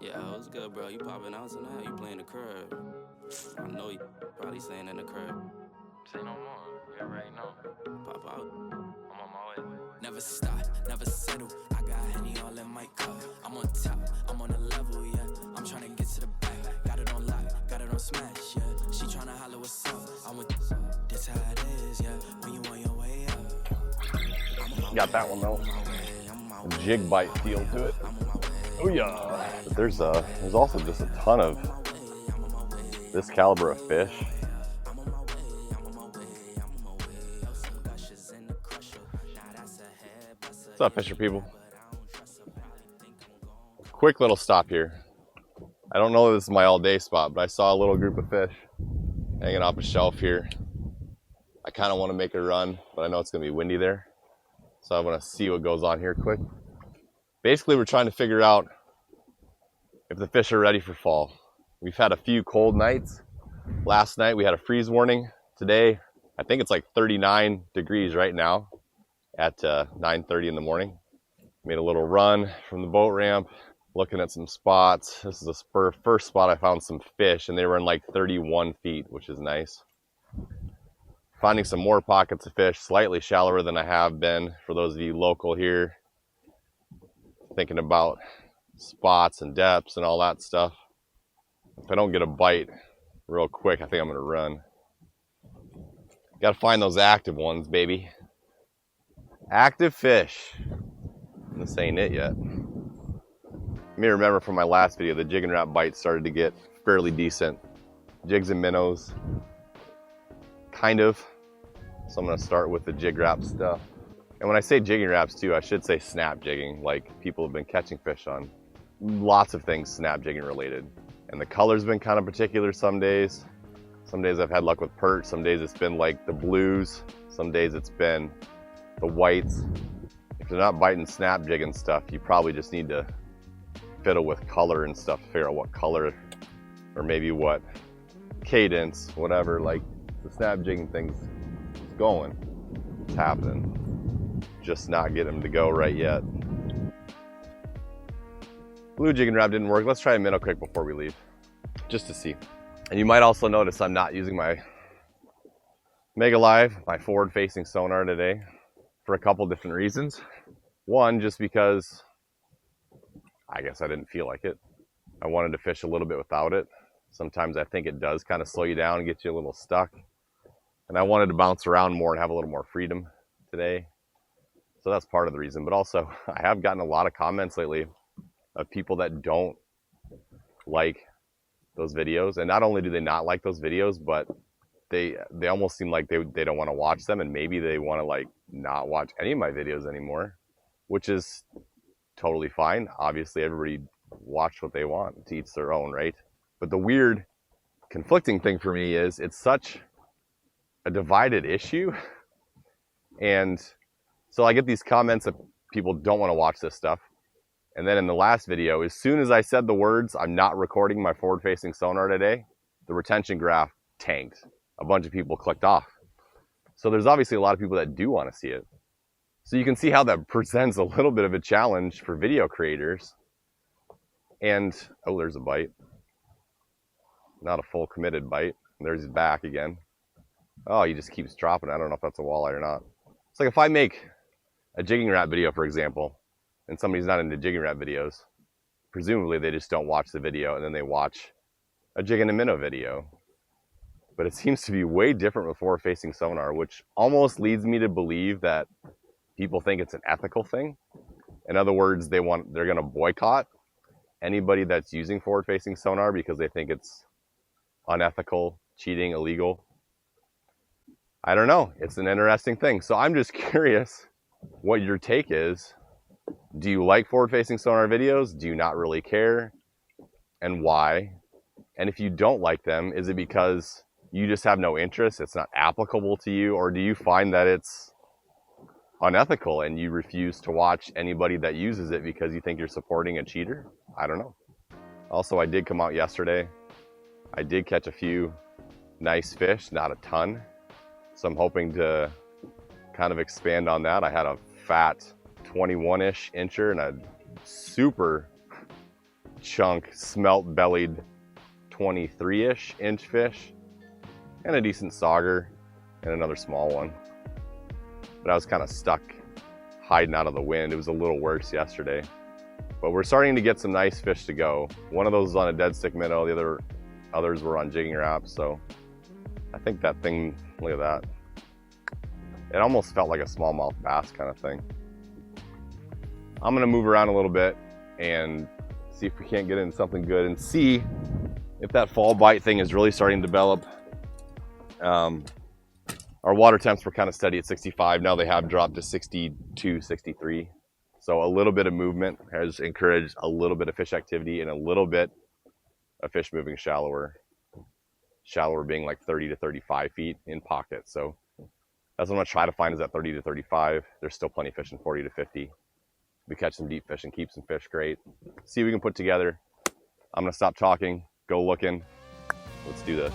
Yeah, it was good, bro. You popping out tonight? You playing the crib? I know you probably saying in the crib. Say no more, you already know. Pop out. I'm on my way. Never stop, never settle. I got Henny all in my cup. I'm on top, I'm on a level, yeah. I'm trying to get to the back. Got it on lock, got it on smash, yeah. She tryna holler what's up. I'm with this how it is, yeah. When you on your way up. Got that one though. A jig bite feel to it. Oh yeah. But there's also just a ton of this caliber of fish. What's up, fisher people? Quick little stop here. I don't know if this is my all-day spot, but I saw a little group of fish hanging off a shelf here. I kind of want to make a run, but I know it's going to be windy there. So I want to see what goes on here quick. Basically, we're trying to figure out if the fish are ready for fall. We've had a few cold nights. Last night we had a freeze warning. Today, I think it's like 39 degrees right now at 9:30 in the morning. Made a little run from the boat ramp, looking at some spots. This is the first spot I found some fish, and they were in like 31 feet, which is nice. Finding some more pockets of fish, slightly shallower than I have been. For those of you local here, thinking about spots and depths and all that stuff. If I don't get a bite real quick, I think I'm gonna run. Gotta find those active ones, baby. Active fish. This ain't it yet. You may remember from my last video, the jig and wrap bites started to get fairly decent. Jigs and minnows, kind of. So I'm gonna start with the jig wrap stuff. And when I say jigging wraps too, I should say snap jigging, like people have been catching fish on. Lots of things snap jigging related. And the color's been kind of particular some days. Some days I've had luck with perch, some days it's been like the blues, some days it's been the whites. If you're not biting snap jigging stuff, you probably just need to fiddle with color and stuff to figure out what color or maybe what cadence, whatever, like the snap jigging thing's going. It's happening. Just not get them to go right yet. Blue jig and wrap didn't work. Let's try a minnow quick before we leave, just to see. And you might also notice I'm not using my MegaLive, my forward-facing sonar today, for a couple different reasons. One, just because I guess I didn't feel like it. I wanted to fish a little bit without it. Sometimes I think it does kind of slow you down and get you a little stuck. And I wanted to bounce around more and have a little more freedom today. So that's part of the reason. But also, I have gotten a lot of comments lately of people that don't like those videos. And not only do they not like those videos, but they almost seem like they don't want to watch them, and maybe they want to like not watch any of my videos anymore, which is totally fine. Obviously, everybody watch what they want, to each their own, right? But the weird conflicting thing for me is it's such a divided issue. And so I get these comments that people don't want to watch this stuff. And then in the last video, as soon as I said the words, I'm not recording my forward-facing sonar today, the retention graph tanked. A bunch of people clicked off. So there's obviously a lot of people that do want to see it. So you can see how that presents a little bit of a challenge for video creators. And, oh, there's a bite. Not a full committed bite. There's his back again. Oh, he just keeps dropping. I don't know if that's a walleye or not. It's like if I make a jigging wrap video, for example, and somebody's not into jigging wrap videos, presumably they just don't watch the video and then they watch a jig and a minnow video. But it seems to be way different with forward-facing sonar, which almost leads me to believe that people think it's an ethical thing. In other words, they're going to boycott anybody that's using forward-facing sonar because they think it's unethical, cheating, illegal. I don't know. It's an interesting thing. So I'm just curious what your take is. Do you like forward-facing sonar videos? Do you not really care? And why? And if you don't like them, is it because you just have no interest, it's not applicable to you, or do you find that it's unethical and you refuse to watch anybody that uses it because you think you're supporting a cheater? I don't know. Also, I did come out yesterday. I did catch a few nice fish, not a ton. So I'm hoping to kind of expand on that. I had a fat 21-ish incher and a super chunk smelt bellied 23-ish inch fish and a decent sauger and another small one. But I was kind of stuck hiding out of the wind. It was a little worse yesterday, but we're starting to get some nice fish to go. One of those was on a dead stick minnow, the others were on jigging wraps. So I think that thing, look at that. It almost felt like a smallmouth bass kind of thing. I'm gonna move around a little bit and see if we can't get into something good and see if that fall bite thing is really starting to develop. Our water temps were kind of steady at 65. Now they have dropped to 62, 63. So a little bit of movement has encouraged a little bit of fish activity and a little bit of fish moving shallower. Shallower being like 30 to 35 feet in pockets. So that's what I'm gonna try to find, is at 30 to 35. There's still plenty of fish in 40 to 50. We catch some deep fish and keep some fish, great. See what we can put together. I'm gonna stop talking, go looking. Let's do this.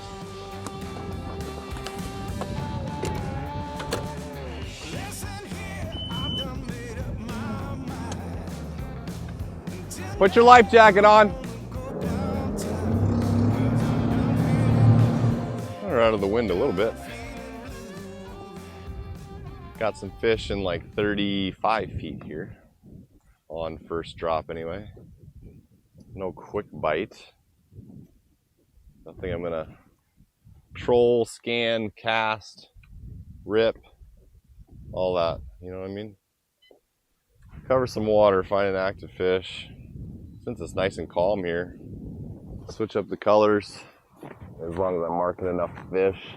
Put your life jacket on. We're out of the wind a little bit. Got some fish in like 35 feet here on first drop anyway. No quick bite. Nothing I'm gonna troll, scan, cast, rip, all that, you know what I mean? Cover some water, find an active fish. Since it's nice and calm here, switch up the colors as long as I'm marking enough fish.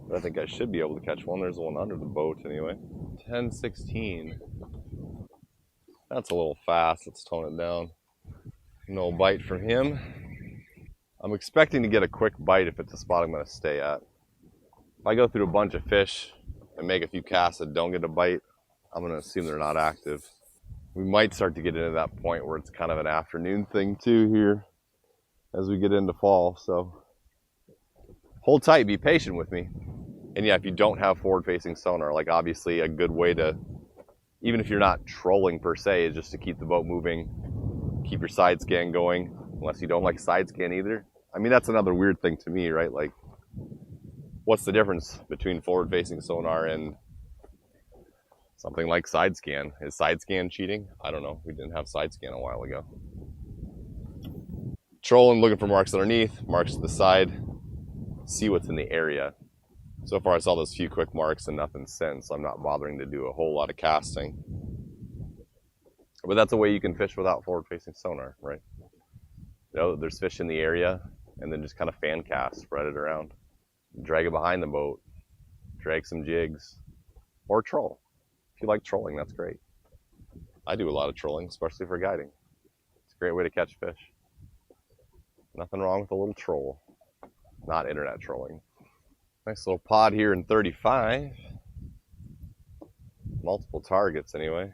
But I think I should be able to catch one. There's one under the boat anyway. 10-16. That's a little fast. Let's tone it down. No bite from him. I'm expecting to get a quick bite if it's a spot I'm going to stay at. If I go through a bunch of fish and make a few casts that don't get a bite, I'm going to assume they're not active. We might start to get into that point where it's kind of an afternoon thing too here as we get into fall. So hold tight, be patient with me. And yeah, if you don't have forward-facing sonar, like obviously a good way to, even if you're not trolling per se, is just to keep the boat moving, keep your side scan going, unless you don't like side scan either. I mean, that's another weird thing to me, right? Like, what's the difference between forward-facing sonar and something like side scan? Is side scan cheating? I don't know. We didn't have side scan a while ago. Trolling, looking for marks underneath, marks to the side, see what's in the area. So far I saw those few quick marks and nothing since, so I'm not bothering to do a whole lot of casting. But that's a way you can fish without forward-facing sonar, right? You know, there's fish in the area, and then just kind of fan cast, spread it around. Drag it behind the boat, drag some jigs, or troll. If you like trolling, that's great. I do a lot of trolling, especially for guiding. It's a great way to catch fish. Nothing wrong with a little troll. Not internet trolling. Nice little pod here in 35. Multiple targets anyway.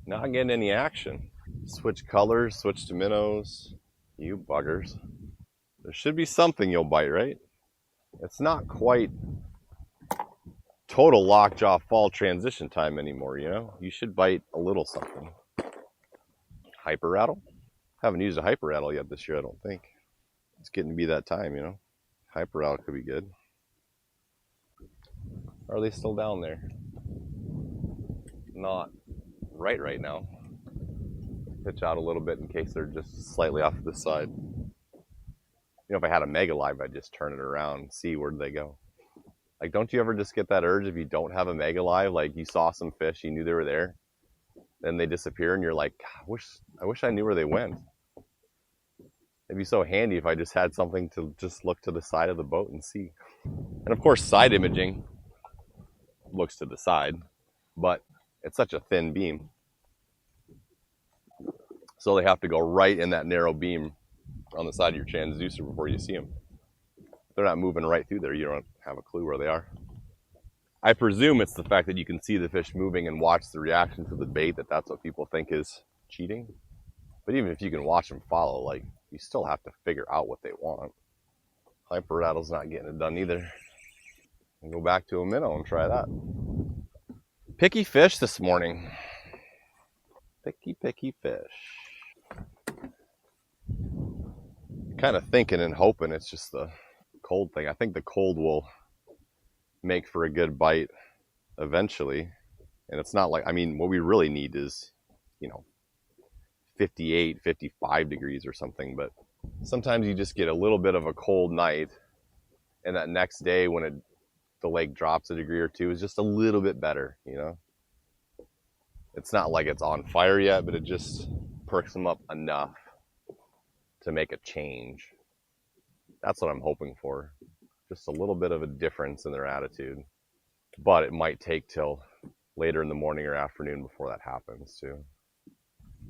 Not getting any action. Switch colors, switch to minnows. You buggers. There should be something you'll bite, right? It's not quite total lockjaw fall transition time anymore, you know? You should bite a little something. Hyper rattle? Haven't used a hyper rattle yet this year, I don't think. It's getting to be that time, you know? Hyper rattle could be good. Are they still down there? Not right now. Pitch out a little bit in case they're just slightly off to the side. You know, if I had a MegaLive, I'd just turn it around and see where they go. Like, don't you ever just get that urge if you don't have a MegaLive? Like, you saw some fish, you knew they were there, then they disappear, and you're like, I wish I knew where they went. It'd be so handy if I just had something to just look to the side of the boat and see. And of course, side imaging looks to the side, but it's such a thin beam. So they have to go right in that narrow beam on the side of your transducer before you see them. If they're not moving right through there, you don't have a clue where they are. I presume it's the fact that you can see the fish moving and watch the reaction to the bait that's what people think is cheating. But even if you can watch them follow, like, you still have to figure out what they want. Hyper rattle's not getting it done either. And go back to a minnow and try that. Picky fish this morning. Picky fish. kind of thinking and hoping it's just the cold thing. I think the cold will make for a good bite eventually. And it's not like, I mean, what we really need is, 58, 55 degrees or something. But sometimes you just get a little bit of a cold night, and that next day when the lake drops a degree or two is just a little bit better, It's not like it's on fire yet, but it just perks them up enough to make a change. That's what I'm hoping for. Just a little bit of a difference in their attitude. But it might take till later in the morning or afternoon before that happens too.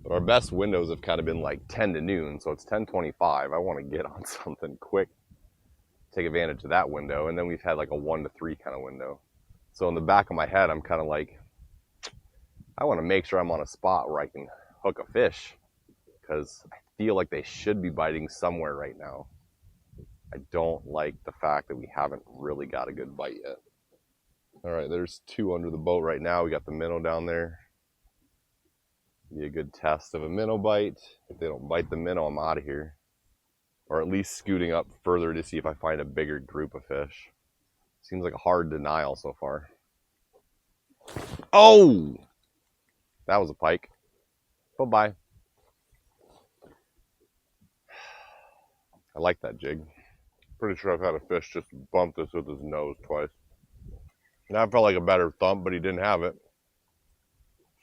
But our best windows have kind of been like 10 to noon, so it's 10:25. I want to get on something quick, take advantage of that window, and then we've had like a 1 to 3 kind of window. So in the back of my head, I'm kind of like, I want to make sure I'm on a spot where I can hook a fish, because I feel like they should be biting somewhere right now. I don't like the fact that we haven't really got a good bite yet. All right, there's 2 under the boat right now. We got the minnow down there. Be a good test of a minnow bite. If they don't bite the minnow, I'm out of here. Or at least scooting up further to see if I find a bigger group of fish. Seems like a hard denial so far. Oh! That was a pike. Bye-bye. I like that jig. Pretty sure I've had a fish just bump this with his nose twice. Now I felt like a better thump, but he didn't have it.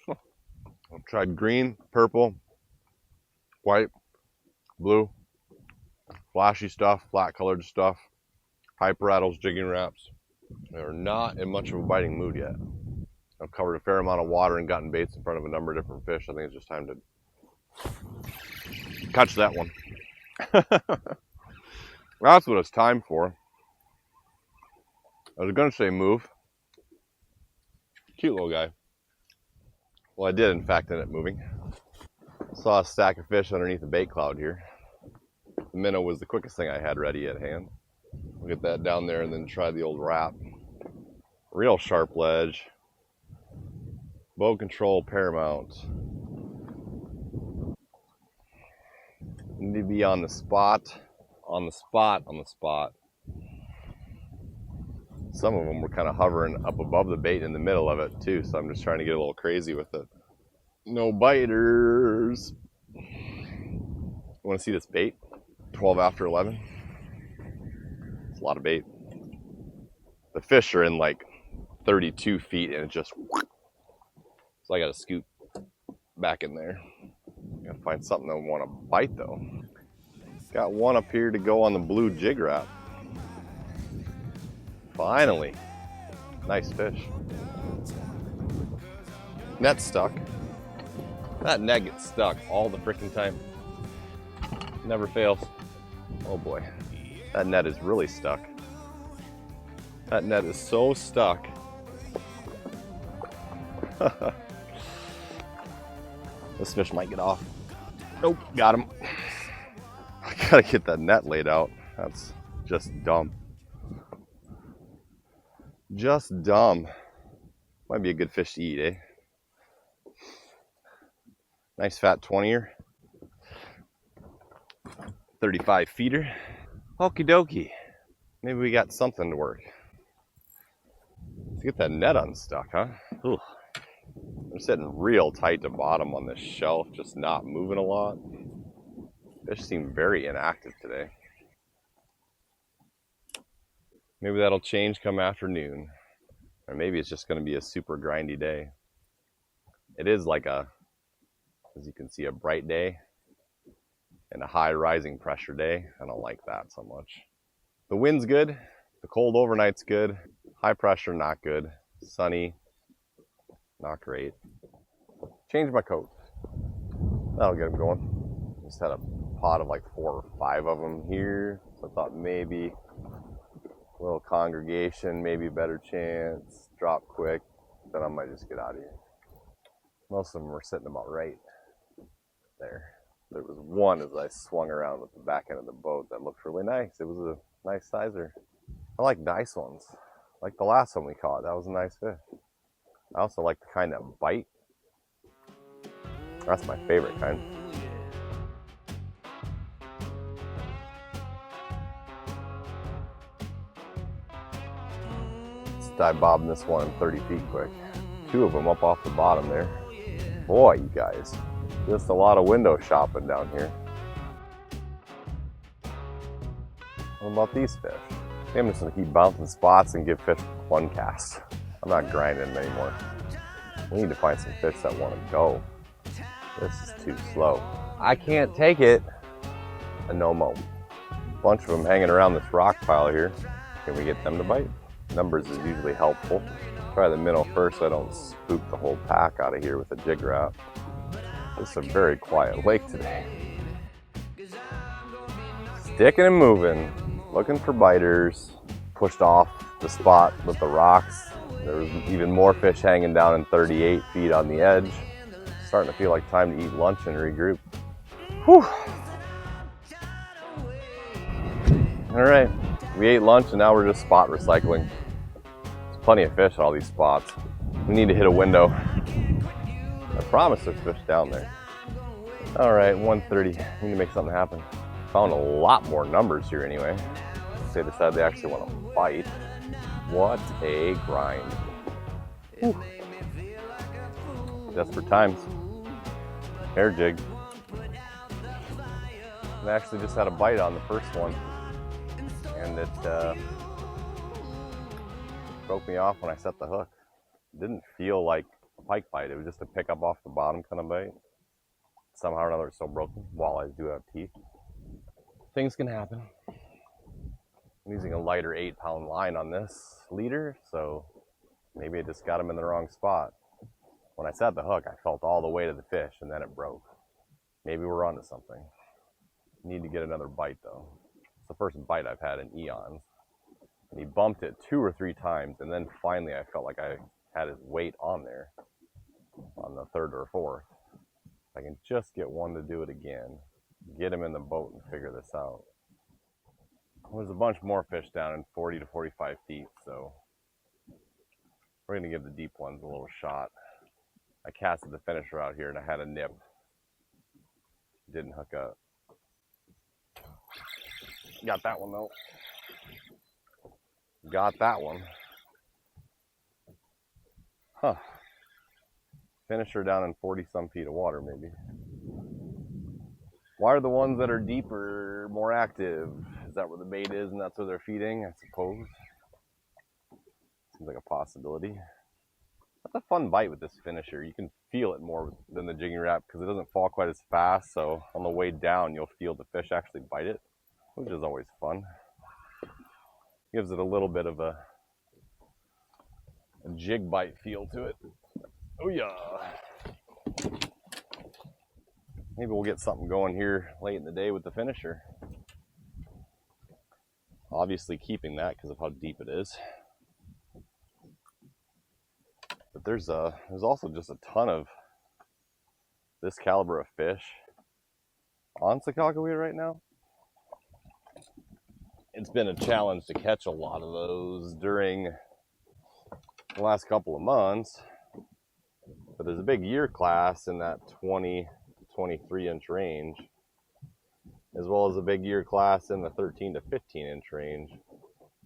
I've tried green, purple, white, blue, flashy stuff, flat colored stuff, hyper rattles, jigging wraps. They're not in much of a biting mood yet. I've covered a fair amount of water and gotten baits in front of a number of different fish. I think it's just time to catch that one. That's what it's time for. I was going to say move. Cute little guy. Well, I did, in fact, end up moving. Saw a stack of fish underneath the bait cloud here. The minnow was the quickest thing I had ready at hand. We'll get that down there and then try the old wrap. Real sharp ledge. Bow control paramount. Need to be on the spot, on the spot, on the spot. Some of them were kind of hovering up above the bait in the middle of it too, so I'm just trying to get a little crazy with it. No biters. You want to see this bait? 12 after 11. It's a lot of bait. The fish are in like 32 feet and it just... So I got to scoot back in there. Gotta find something that I want to bite though. Got one up here to go on the blue jig wrap. Finally. Nice fish. Net stuck. That net gets stuck all the freaking time. Never fails. Oh boy. That net is really stuck. That net is so stuck. This fish might get off. Nope, got him. I gotta get that net laid out. That's just dumb. Just dumb. Might be a good fish to eat, eh? Nice fat 20-er. 35 feeder. Okie dokie. Maybe we got something to work. Let's get that net unstuck, huh? Ooh. They're sitting real tight to bottom on this shelf, just not moving a lot. Fish seem very inactive today. Maybe that'll change come afternoon. Or maybe it's just going to be a super grindy day. It is like a, as you can see, a bright day and a high rising pressure day. I don't like that so much. The wind's good. The cold overnight's good. High pressure, not good. Sunny, not great. Change my coat. That'll get them going. Just had a pot of like 4 or 5 of them here. So I thought maybe a little congregation, maybe a better chance. Drop quick. Then I might just get out of here. Most of them were sitting about right there. There was one as I swung around with the back end of the boat that looked really nice. It was a nice sizer. I like nice ones. Like the last one we caught. That was a nice fish. I also like the kind that bite. That's my favorite kind. dive bobbing this one in 30 feet quick. 2 of them up off the bottom there. Boy, you guys, just a lot of window shopping down here. What about these fish? I'm just gonna keep bouncing spots and give fish one cast. I'm not grinding them anymore. We need to find some fish that want to go. This is too slow. I can't take it. A no-mo. Bunch of them hanging around this rock pile here. Can we get them to bite? Numbers is usually helpful. Try the minnow first so I don't spook the whole pack out of here with a jig wrap. It's a very quiet lake today. Sticking and moving. Looking for biters. Pushed off the spot with the rocks. There was even more fish hanging down in 38 feet on the edge. Starting to feel like time to eat lunch and regroup. Whew. All right, we ate lunch and now we're just spot recycling. There's plenty of fish at all these spots. We need to hit a window. I promise there's fish down there. All right, 1:30, need to make something happen. Found a lot more numbers here anyway. They decided they actually want to bite. What a grind. Whew. Desperate times. Hair jig. I actually just had a bite on the first one. And it broke me off when I set the hook. It didn't feel like a pike bite. It was just a pick up off the bottom kind of bite. Somehow or another it's so broken. Walleyes do have teeth. Things can happen. I'm using a lighter 8-pound line on this leader, so maybe I just got him in the wrong spot. When I set the hook, I felt all the weight of the fish and then it broke. Maybe we're onto something. Need to get another bite though. It's the first bite I've had in eons. And he bumped it 2 or 3 times, and then finally I felt like I had his weight on there on the 3rd or 4th. I can just get one to do it again, get him in the boat and figure this out. There's a bunch more fish down in 40 to 45 feet, so we're gonna give the deep ones a little shot. I casted the finisher out here and I had a nip. Didn't hook up. Got that one though. Got that one. Huh. Finisher down in 40 some feet of water maybe. Why are the ones that are deeper more active? Is that where the bait is and that's where they're feeding, I suppose? Seems like a possibility. That's a fun bite with this finisher. You can feel it more than the jigging wrap because it doesn't fall quite as fast, so on the way down you'll feel the fish actually bite it, which is always fun. Gives it a little bit of a jig bite feel to it. Oh yeah. Maybe we'll get something going here late in the day with the finisher. Obviously keeping that because of how deep it is. But there's also just a ton of this caliber of fish on Sakakawea right now. It's been a challenge to catch a lot of those during the last couple of months. But there's a big year class in that 20 23 inch range, as well as a big year class in the 13 to 15 inch range.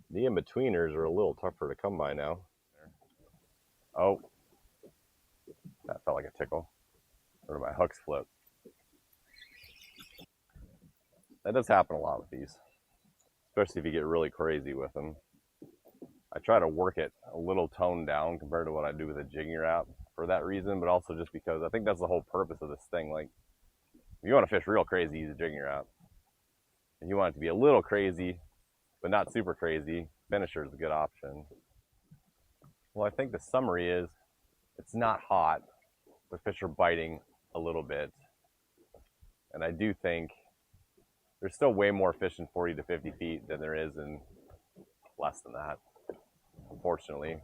The in-betweeners are a little tougher to come by now. Oh, that felt like a tickle. Or my hooks flip. That does happen a lot with these, especially if you get really crazy with them. I try to work it a little toned down compared to what I do with a jigging wrap for that reason, but also just because I think that's the whole purpose of this thing. Like, if you want to fish real crazy, use a jigging wrap. If you want it to be a little crazy, but not super crazy, finisher is a good option. Well, I think the summary is it's not hot, but fish are biting a little bit. And I do think there's still way more fish in 40 to 50 feet than there is in less than that, unfortunately.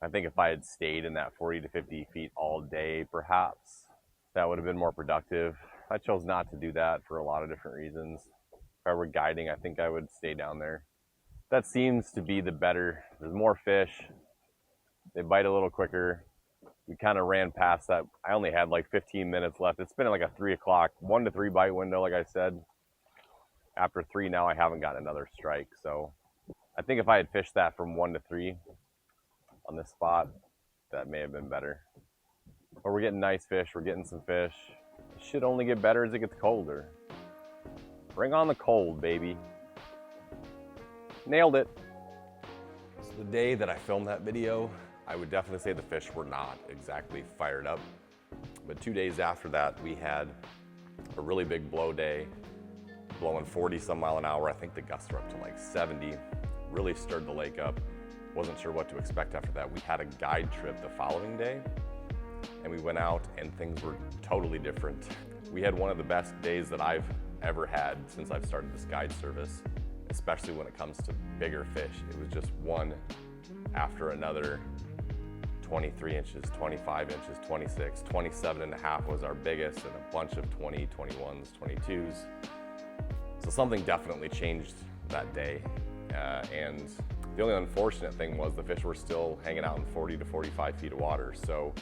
I think if I had stayed in that 40 to 50 feet all day, perhaps that would have been more productive. I chose not to do that for a lot of different reasons. If I were guiding, I think I would stay down there. That seems to be the better. There's more fish. They bite a little quicker. We kind of ran past that. I only had like 15 minutes left. It's been like a 3 o'clock, 1 to 3 bite window, like I said. After 3 now, I haven't gotten another strike. So I think if I had fished that from 1 to 3, on this spot that may have been better. But we're getting nice fish, we're getting some fish. It should only get better as it gets colder. Bring on the cold, baby. Nailed it. So the day that I filmed that video, I would definitely say the fish were not exactly fired up. But 2 days after that, we had a really big blow day, blowing 40 some mile an hour. I think the gusts were up to like 70. Really stirred the lake up. Wasn't sure what to expect after that. We had a guide trip the following day, and we went out and things were totally different. We had one of the best days that I've ever had since I've started this guide service, especially when it comes to bigger fish. It was just one after another. 23 inches, 25 inches, 26, 27 and a half was our biggest, and a bunch of 20, 21s, 22s. So something definitely changed that day. And the only unfortunate thing was the fish were still hanging out in 40 to 45 feet of water. So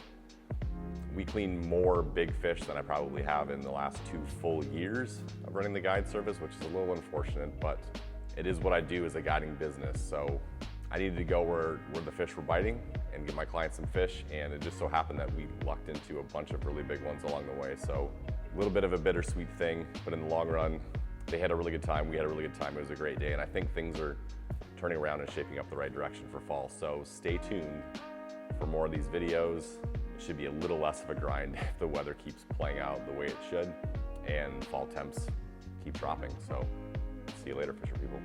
we cleaned more big fish than I probably have in the last 2 full years of running the guide service, which is a little unfortunate, but it is what I do as a guiding business. So I needed to go where the fish were biting and give my clients some fish, and it just so happened that we lucked into a bunch of really big ones along the way. So a little bit of a bittersweet thing, but in the long run, they had a really good time, we had a really good time, it was a great day, and I think things are turning around and shaping up the right direction for fall. So stay tuned for more of these videos. It should be a little less of a grind if the weather keeps playing out the way it should, and fall temps keep dropping. So see you later, fisher people.